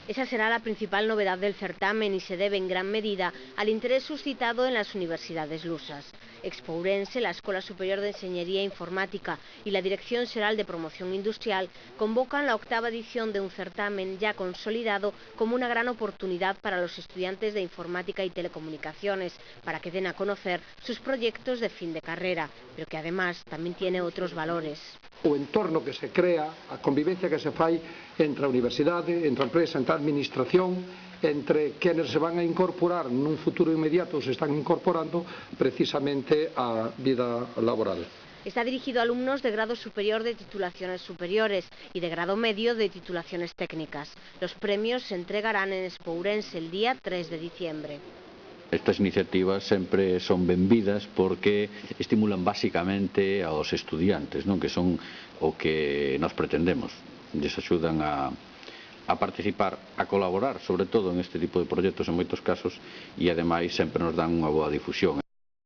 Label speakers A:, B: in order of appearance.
A: Esa será la principal novedad del certamen y se debe en gran medida al interés suscitado en las universidades lusas. Expo Ourense, la Escuela Superior de Ingeniería Informática y la Dirección Xeral de Promoción Industrial convocan la 8ª edición de un certamen ya consolidado como una gran oportunidad para los estudiantes de Informática y Telecomunicaciones para que den a conocer sus proyectos de fin de carrera, pero que además también tiene otros valores.
B: O entorno que se crea, a convivencia que se fai entre a universidade, entre a empresa, entre a administración, entre quenes se van a incorporar nun futuro inmediato, se están incorporando precisamente á vida laboral.
A: Está dirigido a alumnos de grado superior de titulaciones superiores y de grado medio de titulaciones técnicas. Los premios se entregarán en Expo Ourense el día 3 de diciembre.
C: Estas iniciativas sempre son benvidas porque estimulan basicamente aos estudiantes, non? Que son o que nos pretendemos. Les axudan a participar, a colaborar, sobre todo en este tipo de proxectos en moitos casos, e ademais sempre nos dan unha boa difusión.